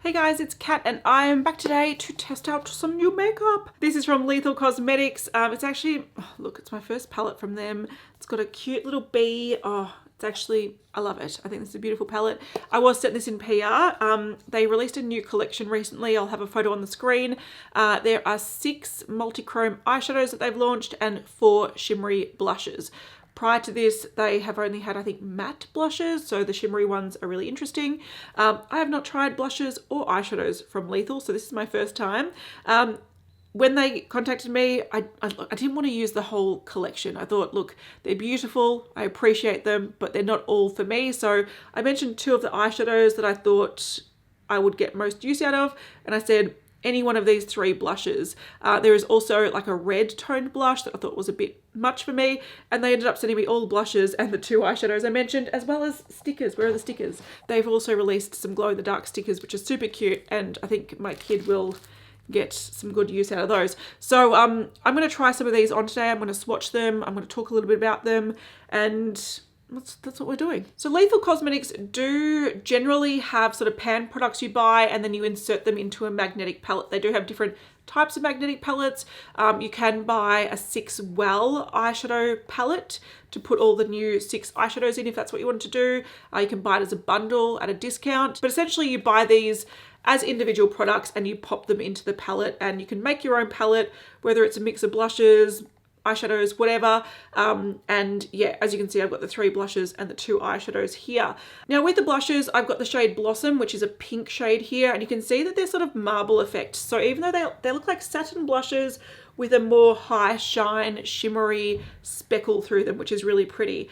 Hey guys, it's Kat and I am back today to test out some new makeup. This is from Lethal Cosmetics. It's actually, oh, look, it's my first palette from them. It's got a cute little bee. Oh, it's actually, I love it. I think this is a beautiful palette. I was setting this in PR. They released a new collection recently. I'll have a photo on the screen. There are 6 multi-chrome eyeshadows that they've launched and 4 shimmery blushes. Prior to this, they have only had, I think, matte blushes, so the shimmery ones are really interesting. I have not tried blushes or eyeshadows from Lethal, so this is my first time. When they contacted me, I didn't want to use the whole collection. I thought, look, they're beautiful, I appreciate them, but they're not all for me. So I mentioned 2 of the eyeshadows that I thought I would get most use out of, and I said, any one of these 3 blushes. There is also like a red toned blush that I thought was a bit much for me, and they ended up sending me all the blushes and the 2 eyeshadows I mentioned, as well as stickers. Where are the stickers? They've also released some glow in the dark stickers, which are super cute, and I think my kid will get some good use out of those. So I'm going to try some of these on today. I'm going to swatch them, I'm going to talk a little bit about them, and that's what we're doing. So Lethal Cosmetics do generally have sort of pan products you buy and then you insert them into a magnetic palette. They do have different types of magnetic palettes. You can buy a 6 well eyeshadow palette to put all the new 6 eyeshadows in if that's what you want to do. You can buy it as a bundle at a discount, but essentially you buy these as individual products and you pop them into the palette, and you can make your own palette, whether it's a mix of blushes, eyeshadows, whatever. And yeah, as you can see, I've got the 3 blushes and the 2 eyeshadows here. Now with the blushes, I've got the shade Blossom, which is a pink shade here, and you can see that they're sort of marble effect. So even though they look like satin blushes with a more high shine, shimmery speckle through them, which is really pretty.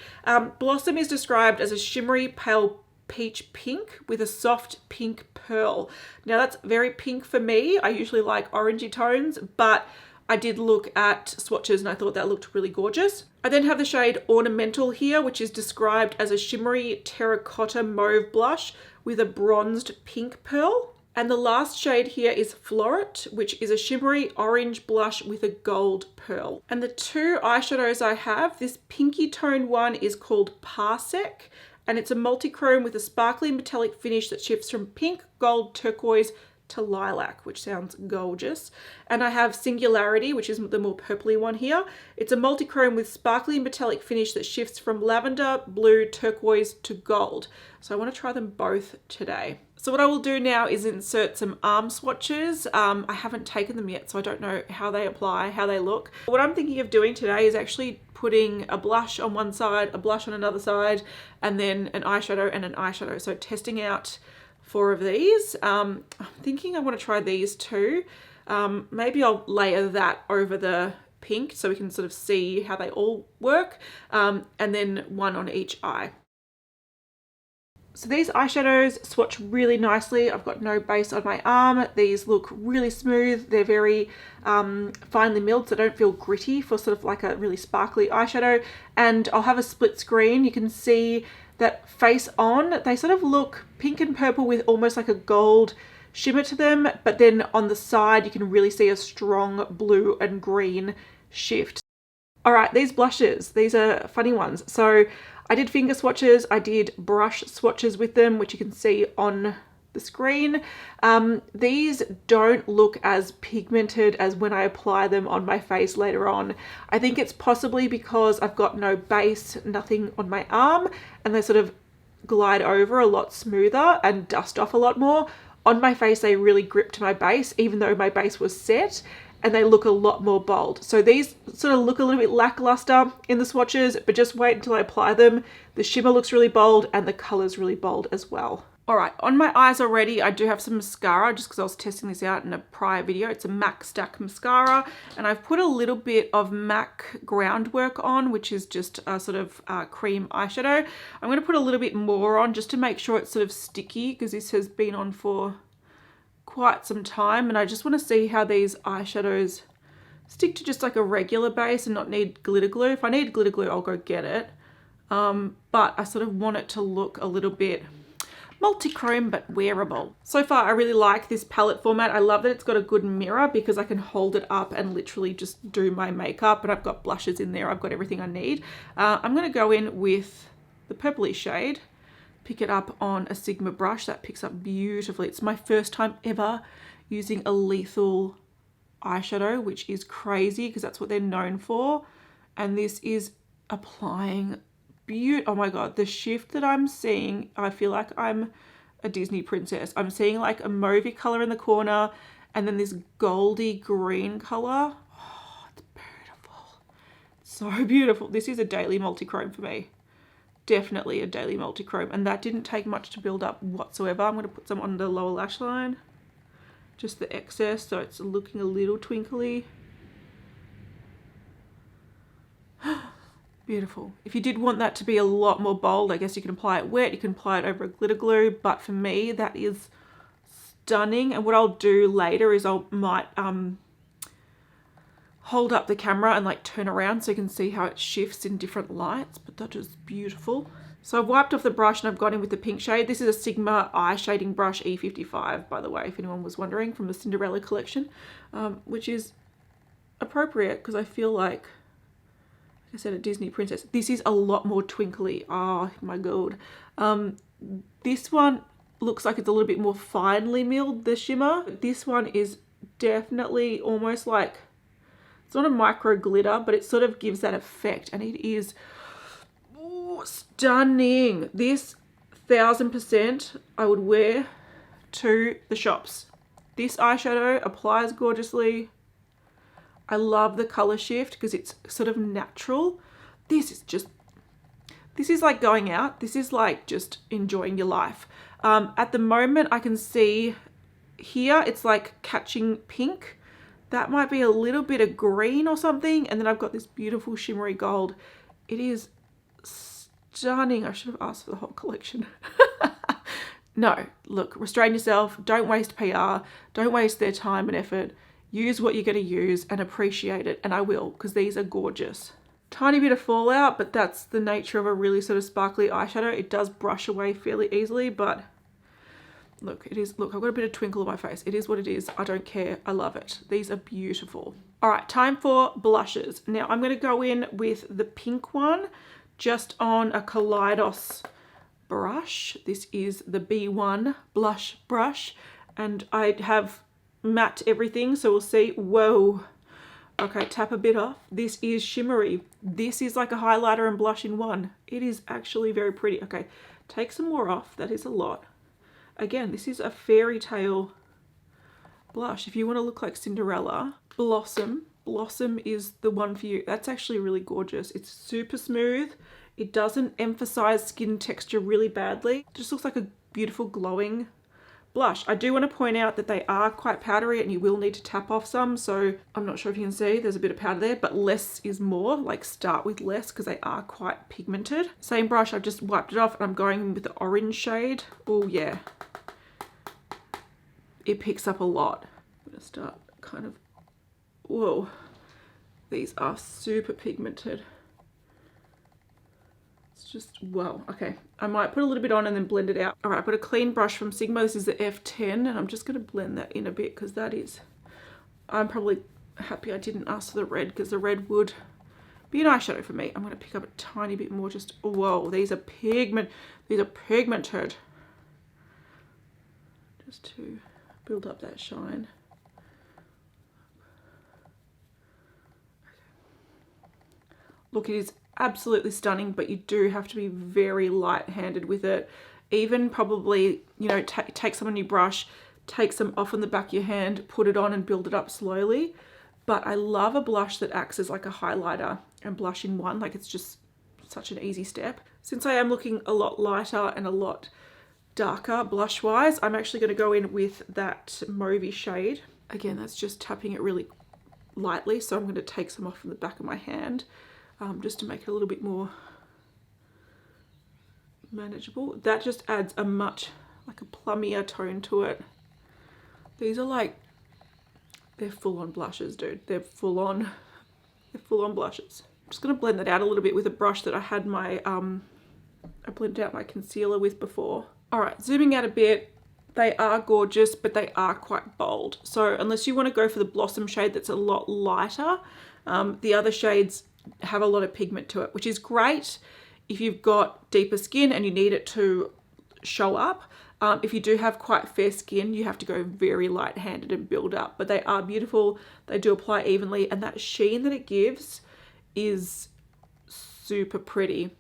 Blossom is described as a shimmery pale peach pink with a soft pink pearl. Now that's very pink for me. I usually like orangey tones, but I did look at swatches and I thought that looked really gorgeous. I then have the shade Ornamental here, which is described as a shimmery terracotta mauve blush with a bronzed pink pearl. And the last shade here is Floret, which is a shimmery orange blush with a gold pearl. And the 2 eyeshadows I have, this pinky toned one is called Parsec, and it's a multi-chrome with a sparkly metallic finish that shifts from pink, gold, turquoise to lilac, which sounds gorgeous. And I have Singularity, which is the more purpley one here. It's a multi-chrome with sparkly metallic finish that shifts from lavender, blue, turquoise to gold. So I want to try them both today. So what I will do now is insert some arm swatches. I haven't taken them yet, so I don't know how they apply, how they look. What I'm thinking of doing today is actually putting a blush on one side, a blush on another side, and then an eyeshadow and an eyeshadow. So testing out 4 of these. I'm thinking I want to try these 2. Maybe I'll layer that over the pink so we can sort of see how they all work, and then 1 on each eye. So these eyeshadows swatch really nicely. I've got no base on my arm. These look really smooth. They're very finely milled, so they don't feel gritty for sort of like a really sparkly eyeshadow. And I'll have a split screen. You can see that face on, they sort of look pink and purple with almost like a gold shimmer to them, but then on the side you can really see a strong blue and green shift. All right, these blushes, these are funny ones. So I did finger swatches, I did brush swatches with them, which you can see on the screen. These don't look as pigmented as when I apply them on my face later on. I think it's possibly because I've got no base, nothing on my arm, and they sort of glide over a lot smoother and dust off a lot more. On my face, they really grip to my base, even though my base was set, and they look a lot more bold. So these sort of look a little bit lackluster in the swatches, but just wait until I apply them. The shimmer looks really bold and the color's really bold as well. All right, on my eyes already, I do have some mascara just because I was testing this out in a prior video. It's a MAC Stack mascara, and I've put a little bit of MAC Groundwork on, which is just a sort of cream eyeshadow. I'm going to put a little bit more on just to make sure it's sort of sticky, because this has been on for quite some time, and I just want to see how these eyeshadows stick to just like a regular base and not need glitter glue. If I need glitter glue, I'll go get it, but I sort of want it to look a little bit multi-chrome but wearable. So far I really like this palette format. I love that it's got a good mirror because I can hold it up and literally just do my makeup, and I've got blushes in there, I've got everything I need. I'm going to go in with the purpley shade pick it up on a Sigma brush. That picks up beautifully. It's my first time ever using a lethal eyeshadow, which is crazy because that's what they're known for. And this is applying oh my god, the shift that I'm seeing, I feel like I'm a Disney princess. I'm seeing like a mauvey color in the corner and then this goldy green color. Oh, it's beautiful. So beautiful. This is a daily multichrome for me. Definitely a daily multichrome, and that didn't take much to build up whatsoever. I'm going to put some on the lower lash line, just the excess, so it's looking a little twinkly. Beautiful. If you did want that to be a lot more bold, I guess you can apply it wet, you can apply it over a glitter glue, but for me that is stunning. And what I'll do later is I might hold up the camera and like turn around so you can see how it shifts in different lights, but that is beautiful. So I've wiped off the brush and I've gone in with the pink shade. This is a Sigma eye shading brush E55, by the way, if anyone was wondering, from the Cinderella collection, which is appropriate because I feel like I said, a Disney princess. This is a lot more twinkly. Oh my god. This one looks like it's a little bit more finely milled, the shimmer. This one is definitely almost like, it's not a micro glitter, but it sort of gives that effect, and it is stunning. This 1000% I would wear to the shops. This eyeshadow applies gorgeously. I love the color shift because it's sort of natural. This is like going out. This is like just enjoying your life. At the moment I can see here it's like catching pink. That might be a little bit of green or something. And then I've got this beautiful shimmery gold. It is stunning. I should have asked for the whole collection. No, look, restrain yourself. Don't waste PR. Don't waste their time and effort. Use what you're going to use and appreciate it. And I will, because these are gorgeous. Tiny bit of fallout, but that's the nature of a really sort of sparkly eyeshadow. It does brush away fairly easily, but look, I've got a bit of twinkle on my face. It is what it is. I don't care. I love it. These are beautiful. All right, time for blushes. Now I'm going to go in with the pink one, just on a Kaleidos brush. This is the B1 blush brush, and I have matte everything, so we'll see. Whoa. Okay, tap a bit off. This is shimmery. This is like a highlighter and blush in one. It is actually very pretty. Okay, take some more off. That is a lot. Again, this is a fairy tale blush. If you want to look like Cinderella, Blossom is the one for you. That's actually really gorgeous. It's super smooth. It doesn't emphasize skin texture really badly. It just looks like a beautiful glowing blush. I do want to point out that they are quite powdery and you will need to tap off some, so I'm not sure if you can see there's a bit of powder there, but less is more. Like, start with less because they are quite pigmented. Same brush, I've just wiped it off and I'm going with the orange shade. Oh yeah, it picks up a lot. I'm gonna start kind of, whoa, these are super pigmented. Just, wow, okay. I might put a little bit on and then blend it out. All right, I've got a clean brush from Sigma. This is the F10, and I'm just gonna blend that in a bit because that is, I'm probably happy I didn't ask for the red because the red would be an eyeshadow for me. I'm gonna pick up a tiny bit more, just, whoa, these are pigmented. Just to build up that shine. Look, it is absolutely stunning, but you do have to be very light-handed with it. Even probably, you know, take some on your brush, take some off on the back of your hand, put it on and build it up slowly. But I love a blush that acts as like a highlighter and blush in one. Like, it's just such an easy step. Since I am looking a lot lighter and a lot darker blush wise, I'm actually going to go in with that mauvey shade. Again, that's just tapping it really lightly, so I'm going to take some off from the back of my hand. Just to make it a little bit more manageable. That just adds a much, like a plummier tone to it. These are like, they're full-on blushes, dude. They're full-on blushes. I'm just gonna blend that out a little bit with a brush that I had my, I blended out my concealer with before. All right, zooming out a bit, they are gorgeous, but they are quite bold. So unless you wanna go for the Blossom shade that's a lot lighter, the other shades have a lot of pigment to it, which is great if you've got deeper skin and you need it to show up. If you do have quite fair skin, you have to go very light-handed and build up, but they are beautiful. They do apply evenly, and that sheen that it gives is super pretty.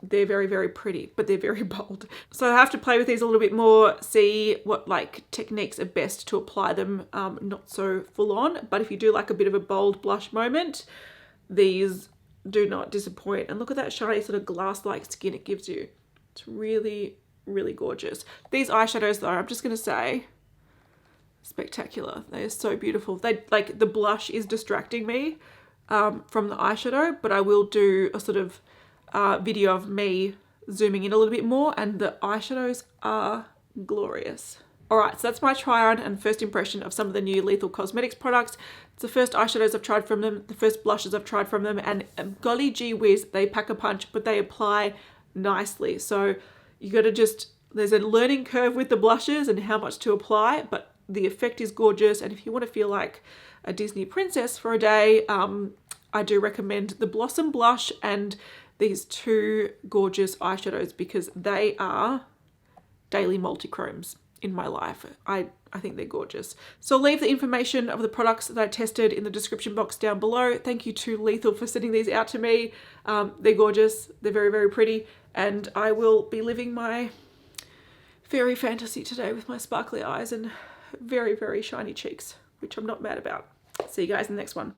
They're very, very pretty, but they're very bold. So I have to play with these a little bit more, see what like techniques are best to apply them, not so full on. But if you do like a bit of a bold blush moment, these do not disappoint. And look at that shiny sort of glass-like skin it gives you. It's really, really gorgeous. These eyeshadows though, I'm just gonna say, spectacular. They are so beautiful. They like, the blush is distracting me from the eyeshadow, but I will do a sort of video of me zooming in a little bit more, and the eyeshadows are glorious. Alright, so that's my try on and first impression of some of the new Lethal Cosmetics products. It's the first eyeshadows I've tried from them, the first blushes I've tried from them, and golly gee whiz, they pack a punch, but they apply nicely. So you gotta just, there's a learning curve with the blushes and how much to apply, but the effect is gorgeous. And if you want to feel like a Disney princess for a day, I do recommend the Blossom Blush and these two gorgeous eyeshadows, because they are daily multichromes in my life. I think they're gorgeous. So I'll leave the information of the products that I tested in the description box down below. Thank you to Lethal for sending these out to me. They're gorgeous. They're very, very pretty. And I will be living my fairy fantasy today with my sparkly eyes and very, very shiny cheeks, which I'm not mad about. See you guys in the next one.